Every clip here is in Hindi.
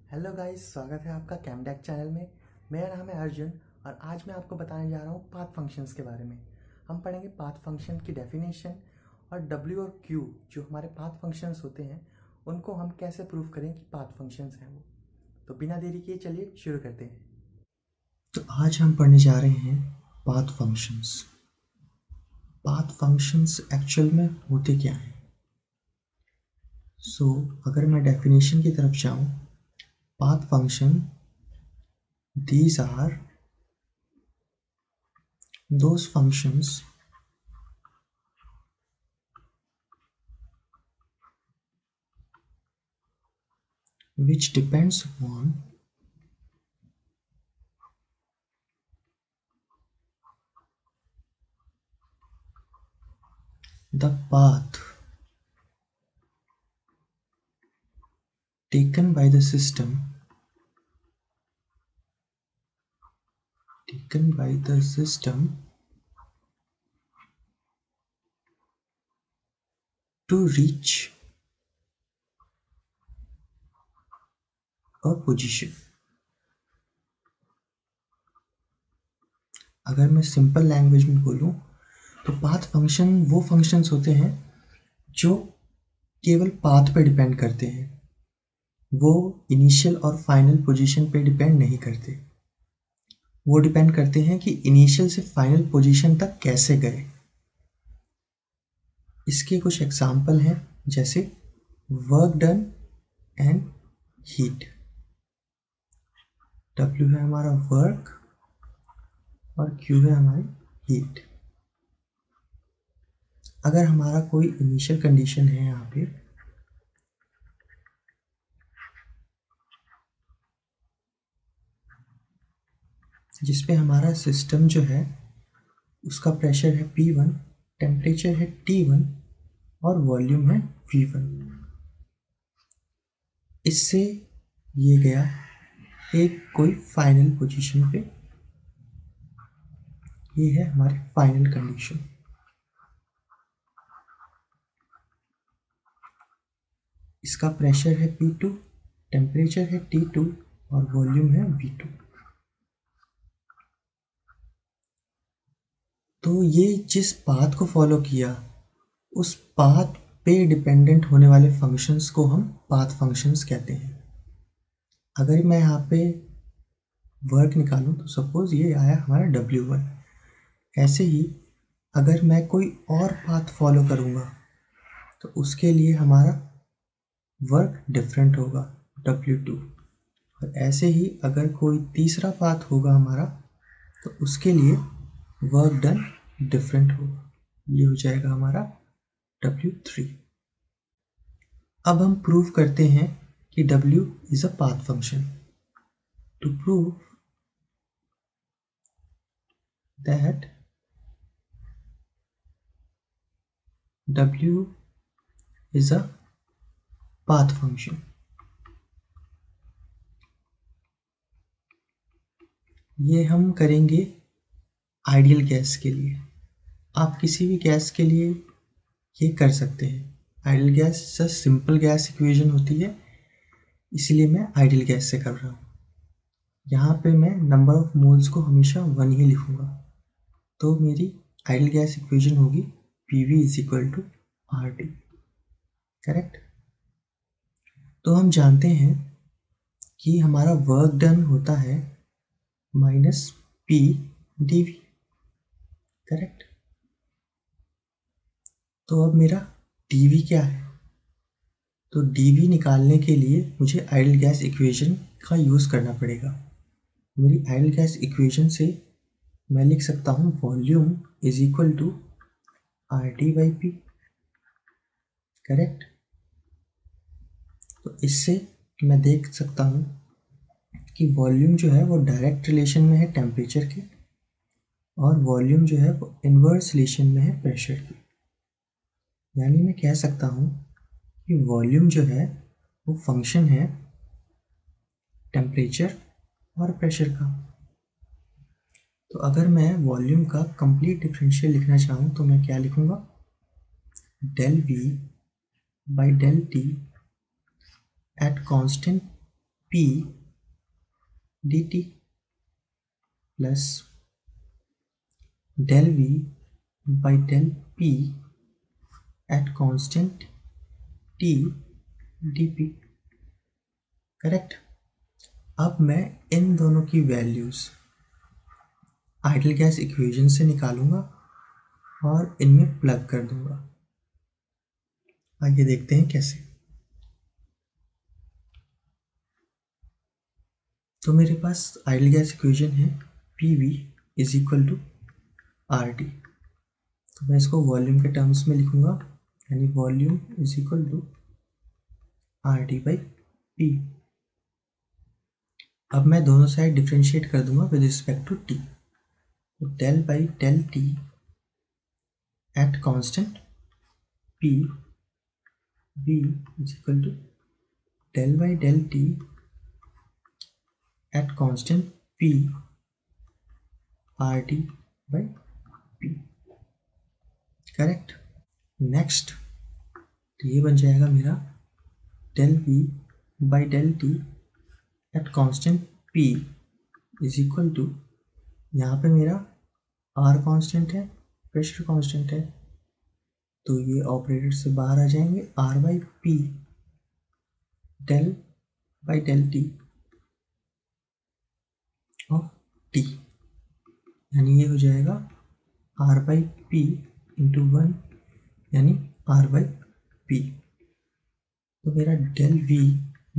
हेलो गाइस, स्वागत है आपका कैमडेक चैनल में। मेरा नाम है अर्जुन और आज मैं आपको बताने जा रहा हूँ पाथ फंक्शंस के बारे में। हम पढ़ेंगे पाथ फंक्शन की डेफिनेशन और डब्ल्यू और क्यू जो हमारे पाथ फंक्शंस होते हैं उनको हम कैसे प्रूव करें कि पाथ फंक्शंस हैं वो। तो बिना देरी किए चलिए शुरू करते हैं। तो आज हम पढ़ने जा रहे हैं path functions. Path functions actual में होते क्या हैं? अगर मैं डेफिनेशन की तरफ जाऊं, path function these are those functions which depends upon the path taken by the system to reach a position. अगर मैं सिंपल लैंग्वेज में बोलूं तो पाथ फंक्शन वो फंक्शंस होते हैं जो केवल पाथ पे डिपेंड करते हैं। वो इनिशियल और फाइनल पोजीशन पे डिपेंड नहीं करते। वो डिपेंड करते हैं कि इनिशियल से फाइनल पोजीशन तक कैसे गए। इसके कुछ एग्जाम्पल हैं, जैसे work done and heat. W है हमारा वर्क और Q है हमारी हीट। अगर हमारा कोई इनिशियल कंडीशन है यहाँ पे, जिसपे हमारा सिस्टम जो है उसका प्रेशर है P1, टेम्परेचर है T1 और वॉल्यूम है V1। इससे ये गया एक कोई फाइनल पोजीशन पे। ये है हमारी फाइनल कंडीशन। इसका प्रेशर है P2, टेम्परेचर है T2 और वॉल्यूम है V2। तो ये जिस पाथ को फॉलो किया, उस पाथ पे डिपेंडेंट होने वाले फंक्शंस को हम पाथ फंक्शंस कहते हैं। अगर मैं यहाँ पे वर्क निकालूं तो सपोज ये आया हमारा W1। ऐसे ही अगर मैं कोई और पाथ फॉलो करूँगा तो उसके लिए हमारा वर्क डिफरेंट होगा, W2। और ऐसे ही अगर कोई तीसरा पाथ होगा हमारा तो उसके लिए वर्क डन डिफरेंट होगा। ये हो जाएगा हमारा W3। अब हम प्रूव करते हैं कि W is a path function. To prove that W is a path function, ये हम करेंगे आइडियल गैस के लिए। आप किसी भी गैस के लिए ये कर सकते हैं। Ideal gas just simple gas equation होती है, इसलिए मैं आइडियल गैस से कर रहा हूँ। यहाँ पे मैं नंबर ऑफ मोल्स को हमेशा 1 ही लिखूँगा। तो मेरी आइडियल गैस इक्वेशन होगी PV is equal to RT। Correct. तो हम जानते हैं कि हमारा वर्क डन होता है माइनस P dV। करेक्ट। तो अब मेरा dV क्या है? तो dV निकालने के लिए मुझे आइडियल गैस इक्वेशन का यूज़ करना पड़ेगा। मेरी आइडियल गैस इक्वेशन से मैं लिख सकता हूँ volume is equal to RT by P। Correct. तो इससे मैं देख सकता हूँ कि वॉल्यूम जो है वो डायरेक्ट रिलेशन में है टेम्परेचर के, और वॉल्यूम जो है वो इन्वर्स रिलेशन में है प्रेशर की। यानी मैं कह सकता हूँ कि वॉल्यूम जो है वो फंक्शन है टेम्परेचर और प्रेशर का। तो अगर मैं वॉल्यूम का कंप्लीट डिफरेंशियल लिखना चाहूँ तो मैं क्या लिखूँगा? del V by del T at constant P D T plus del V by del P at constant T dP। Correct. अब मैं इन दोनों की वैल्यूज आइडियल गैस इक्वेशन से निकालूंगा और इनमें प्लग कर दूंगा। आइए देखते हैं कैसे। तो मेरे पास आइडियल गैस इक्वेशन है PV is equal to RT। तो मैं इसको वॉल्यूम के टर्म्स में लिखूंगा, यानी volume is equal to RT by P। अब मैं दोनों साइड डिफ्रेंशिएट कर दूंगा विद रिस्पेक्ट टू T। तो del by del T at constant P V is equal to del by del T at constant P RT by P। Correct. Next तो ये बन जाएगा मेरा del V by del T at constant P is equal to, यहाँ पे मेरा R कांस्टेंट है, प्रेशर कांस्टेंट है, तो ये ऑपरेटर से बाहर आ जाएंगे। R by P del by del T of T, यानी ये हो जाएगा R बाई P इंटू 1, यानी R बाई P। तो मेरा del V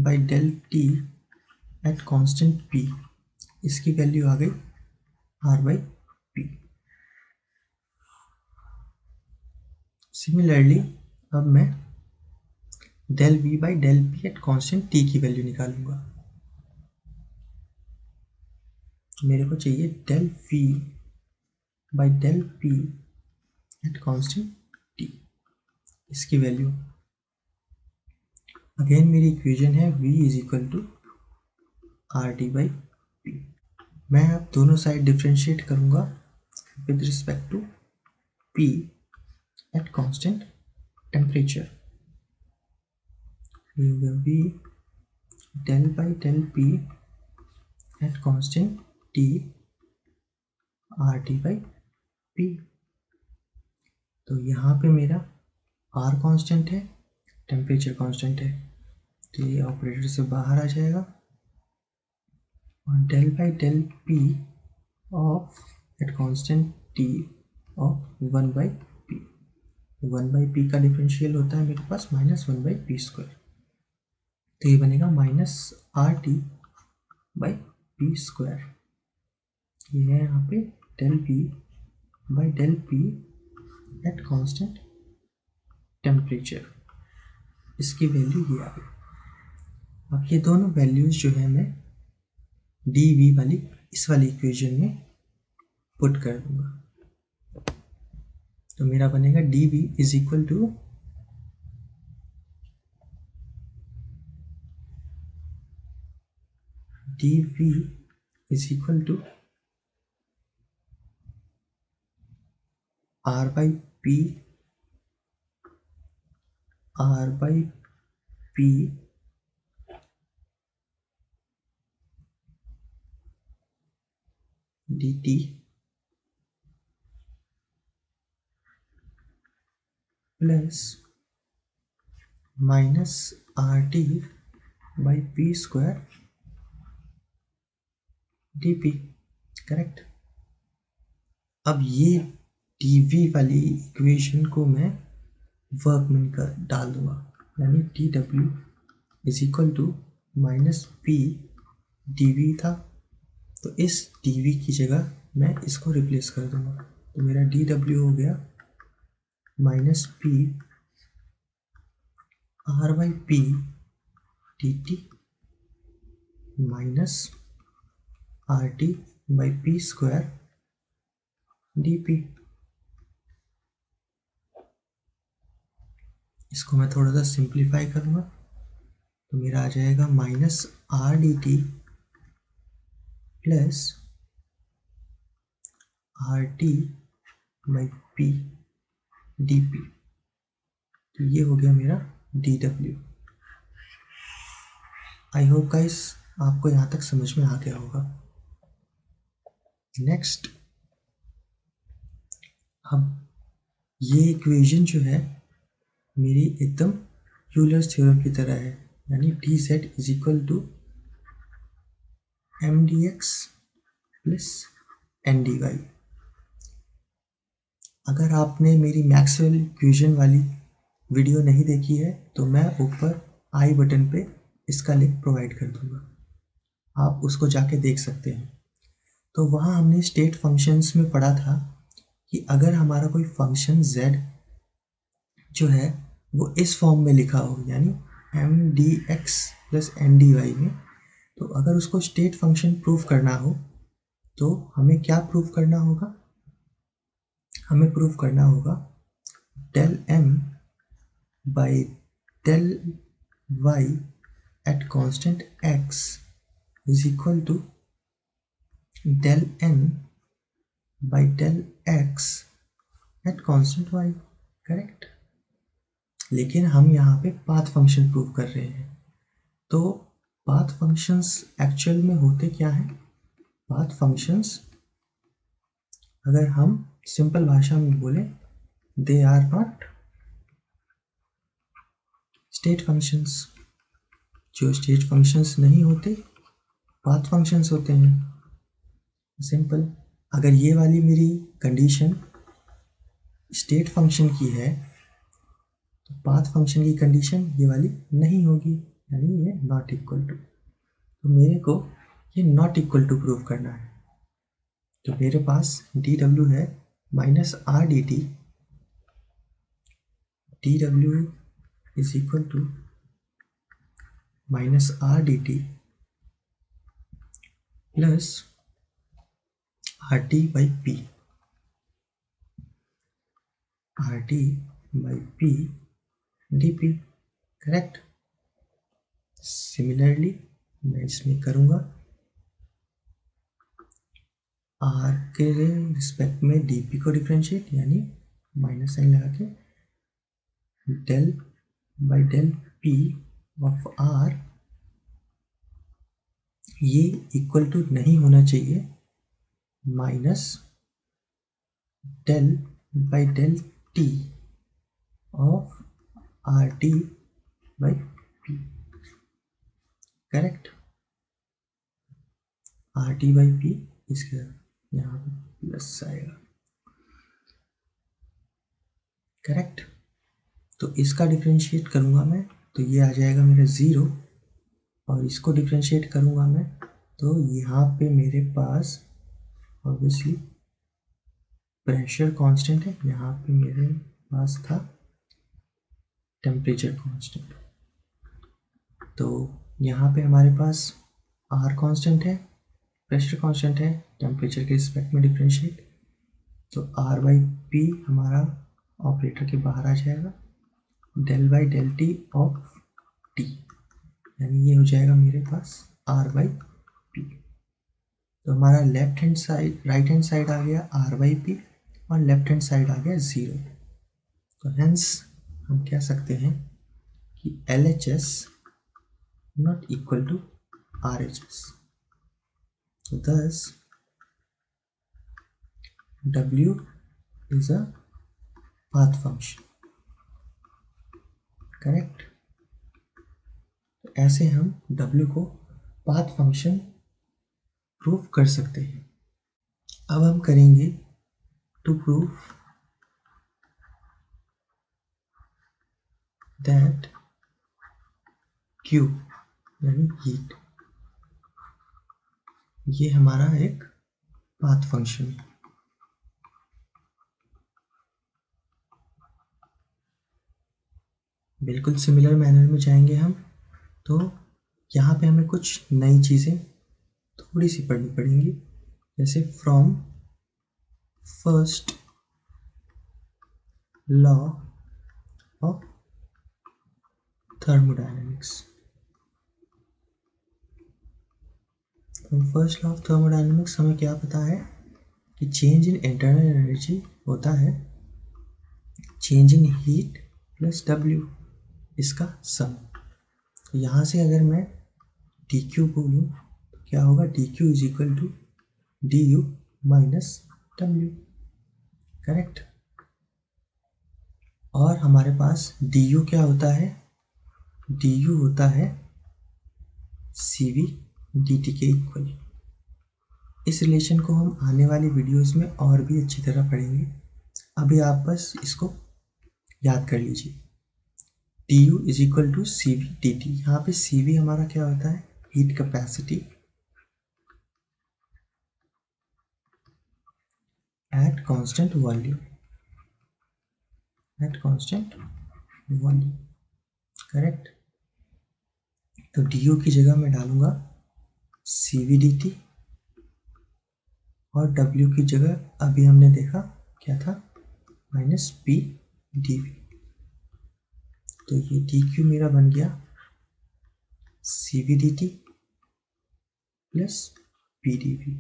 by del T at constant P, इसकी वैल्यू आ गई R बाई P। सिमिलरली अब मैं del V by del P at constant T की वैल्यू निकालूंगा। मेरे को चाहिए del V by del P at constant T, इसकी वैल्यू। अगेन मेरी इक्वेशन है V is equal to RT by P। मैं अब दोनों साइड डिफ्रेंशिएट करूंगा with respect to P at constant temperature. ये हो गया V del by del P at constant T RT by P। तो यहाँ पे मेरा R कांस्टेंट है, टेम्परेचर कांस्टेंट है, तो ये ऑपरेटर से बाहर आ जाएगा और del by del P of at constant T of 1 by P। 1 by P का डिफरेंशियल होता है मेरे पास -1 बाई P स्क्वायर, तो ये बनेगा -RT बाई P स्क्वायर। ये है यहाँ पे del V by del P at constant temperature, इसकी वैल्यू ये आ गई। अब ये दोनों वैल्यूज जो है मैं dV वाली इस वाली इक्वेशन में पुट कर दूंगा। तो मेरा बनेगा dV is equal to dV is equal to R by P R by P dt plus -RT by P square dP। Correct. अब ये dV वाली इक्वेशन को मैं वर्क में डाल दूंगा, यानी dW is equal to -P dV था, तो इस dV की जगह मैं इसको रिप्लेस कर दूंगा। तो मेरा dW हो गया -P R by P dt minus RT by P square dP। इसको मैं थोड़ा सा सिंप्लीफाई करूँगा, तो मेरा आ जाएगा -R dt plus RT by P dP। तो ये हो गया मेरा dW। आई होप गाइस आपको यहाँ तक समझ में आ गया होगा। नेक्स्ट, अब ये इक्वेशन जो है मेरी एकदम यूलर्स थ्योरम की तरह है, यानी D Z is equal to M D X plus N D Y. अगर आपने मेरी मैक्सवेल इक्वेशन वाली वीडियो नहीं देखी है तो मैं ऊपर आई बटन पे इसका लिंक प्रोवाइड कर दूंगा, आप उसको जाके देख सकते हैं। तो वहाँ हमने स्टेट फंक्शंस में पढ़ा था कि अगर हमारा कोई फंक्शन z जो है वो इस फॉर्म में लिखा हो, यानी M D X plus N D Y में, तो अगर उसको स्टेट फंक्शन प्रूव करना हो तो हमें क्या प्रूव करना होगा? हमें प्रूव करना होगा del m by del y at constant x is equal to del n by del x at constant y, correct. लेकिन हम यहाँ पे पाथ फंक्शन प्रूव कर रहे हैं, तो पाथ फंक्शंस एक्चुअल में होते क्या हैं? पाथ फंक्शंस अगर हम सिंपल भाषा में बोले, they are not state functions. जो स्टेट फंक्शंस नहीं होते पाथ फंक्शंस होते हैं। सिंपल। अगर ये वाली मेरी कंडीशन स्टेट फंक्शन की है तो पाथ फंक्शन की कंडीशन ये वाली नहीं होगी, यानी ये नॉट इक्वल टू। तो मेरे को ये नॉट इक्वल टू प्रूव करना है। तो मेरे पास डी डब्ल्यू है minus R D T, D W is equal to minus R D T plus R T by P, R T by P D P, correct. Similarly मैं इसमें करूँगा आर के रिस्पेक्ट में डी पी को डिफ्रेंशिएट, यानी माइनस साइन लगा के del by del P of R, ये इक्वल टू नहीं होना चाहिए minus del by del T of R T by P, correct. Are T by P इसका यहाँ पे प्लस आएगा, करेक्ट। तो इसका डिफ्रेंशिएट करूँगा मैं तो ये आ जाएगा मेरा 0, और इसको डिफ्रेंशिएट करूँगा मैं तो यहाँ पे मेरे पास ऑब्वियसली प्रेशर कांस्टेंट है, यहाँ पे मेरे पास था टेम्परेचर कांस्टेंट। तो यहाँ पे हमारे पास आर कांस्टेंट है, प्रेशर कांस्टेंट है, टेम्परेचर के रिस्पेक्ट में डिफ्रेंशिएट, तो आर बाई पी हमारा ऑपरेटर के बाहर आ जाएगा, del by del T of T, यानी ये हो जाएगा मेरे पास आर बाई पी। तो हमारा left hand side right hand side आ गया आर बाई पी और लेफ्ट हैंड साइड आ गया 0। तो हेंस हम कह सकते हैं कि L H S not equal to R H S. Thus, W is a path function, correct. ऐसे हम W को पाथ फंक्शन प्रूव कर सकते हैं। अब हम करेंगे टू प्रूव दैट Q यानी हीट, ये हमारा एक पाथ फंक्शन है। बिल्कुल सिमिलर मैनर में जाएंगे हम, तो यहाँ पे हमें कुछ नई चीज़ें थोड़ी सी पढ़नी पड़ेंगी, जैसे from first law of thermodynamics. First law of thermodynamics हमें क्या पता है कि चेंज इन इंटरनल एनर्जी होता है change in heat plus W, इसका सम। तो यहाँ से अगर मैं डी क्यू बोलूँ तो क्या होगा, D Q is equal to D U minus W, correct. और हमारे पास डी यू क्या होता है, डी यू होता है सी वी डी टी के इक्वल। इस रिलेशन को हम आने वाली वीडियोस में और भी अच्छी तरह पढ़ेंगे। अभी आप बस इसको याद कर लीजिए, D U is equal to C V D T. यहाँ पे सी वी हमारा क्या होता है, heat capacity at constant volume, at constant volume, correct. तो डी यू की जगह मैं डालूंगा सी वी डी टी, और डब्ल्यू की जगह अभी हमने देखा क्या था, माइनस पी डी वी। तो ये डी क्यू मेरा बन गया C V D T plus P D V.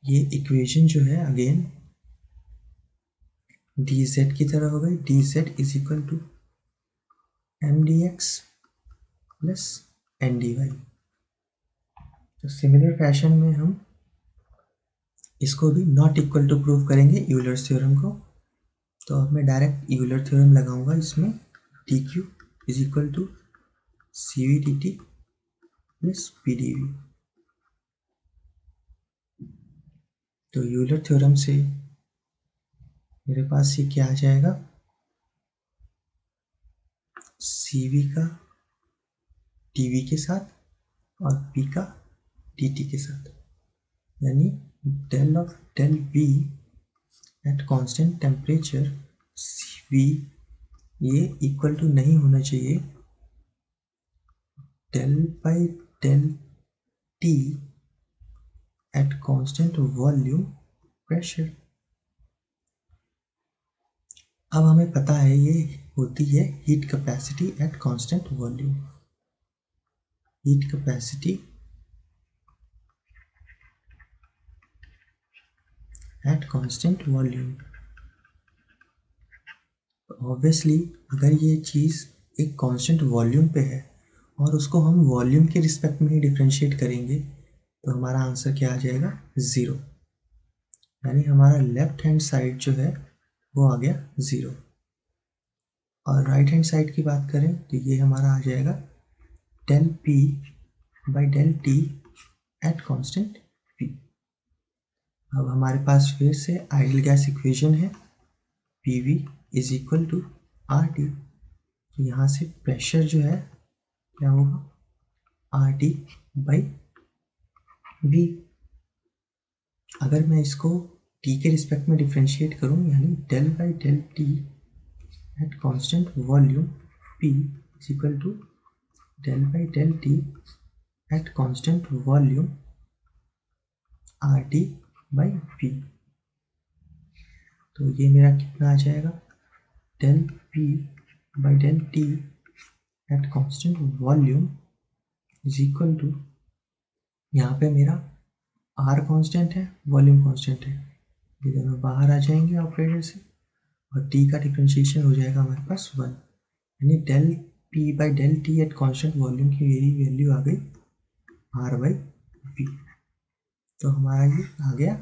ये इक्वेशन जो है अगेन डी जेड की तरह हो गई, D Z is equal to M D X plus N D Y. तो सिमिलर फैशन में हम इसको भी नॉट इक्वल टू प्रूव करेंगे यूलर्स थ्योरम को। तो अब मैं डायरेक्ट यूलर थ्योरम लगाऊंगा इसमें, D Q is equal to C V D T plus P D we. तो यूलर थ्योरम से मेरे पास ये क्या आ जाएगा, सी वी का टी वी के साथ और पी का डी टी के साथ, यानी del of del V at constant temperature C V, ये इक्वल टू नहीं होना चाहिए del by del T at constant volume pressure. अब हमें पता है ये होती है heat capacity at constant volume, heat capacity at constant volume. Obviously अगर ये चीज़ एक कांस्टेंट वॉल्यूम पे है और उसको हम वॉल्यूम के रिस्पेक्ट में ही डिफ्रेंशिएट करेंगे तो हमारा आंसर क्या आ जाएगा, ज़ीरो। यानी हमारा लेफ्ट हैंड साइड जो है वो आ गया ज़ीरो, और राइट हैंड साइड की बात करें तो ये हमारा आ जाएगा del P by del T at constant P. अब हमारे पास फिर से आइडियल गैस इक्वेशन है, P V is equal to R T. तो यहाँ से प्रेशर जो है क्या होगा, आर टी बाई वी। अगर मैं इसको टी के रिस्पेक्ट में डिफ्रेंशिएट करूँ, यानी del by del T at constant volume P is equal to del by del T at constant volume R T by V. तो ये मेरा कितना आ जाएगा, del P by del T at constant volume is equal to, यहाँ पे मेरा आर कांस्टेंट है, वॉल्यूम कांस्टेंट है, ये दोनों बाहर आ जाएंगे ऑपरेटर से, और टी का डिफ्रेंशिएशन हो जाएगा हमारे पास 1, यानी del P by del T at constant volume की मेरी वैल्यू आ गई आर बाई वी। तो हमारा ये आ गया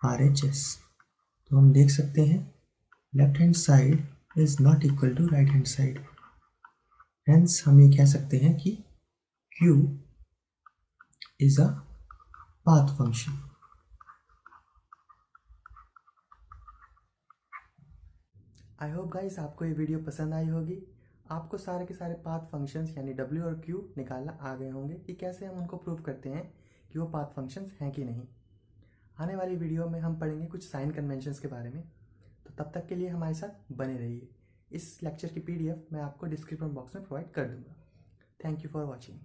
आर एच एस। तो हम देख सकते हैं left hand side is not equal to right hand side, hence हम ये कह सकते हैं कि Q is a path function. I hope guys आपको ये वीडियो पसंद आई होगी। आपको सारे के सारे पाथ फंक्शंस यानी W और Q निकालना आ गए होंगे कि कैसे हम उनको प्रूव करते हैं कि वो पाथ फंक्शंस हैं कि नहीं। आने वाली वीडियो में हम पढ़ेंगे कुछ साइन कन्वेंशंस के बारे में, तो तब तक के लिए हमारे साथ बने रहिए। इस लेक्चर की PDF मैं आपको डिस्क्रिप्शन बॉक्स में प्रोवाइड कर दूंगा। Thank you for watching.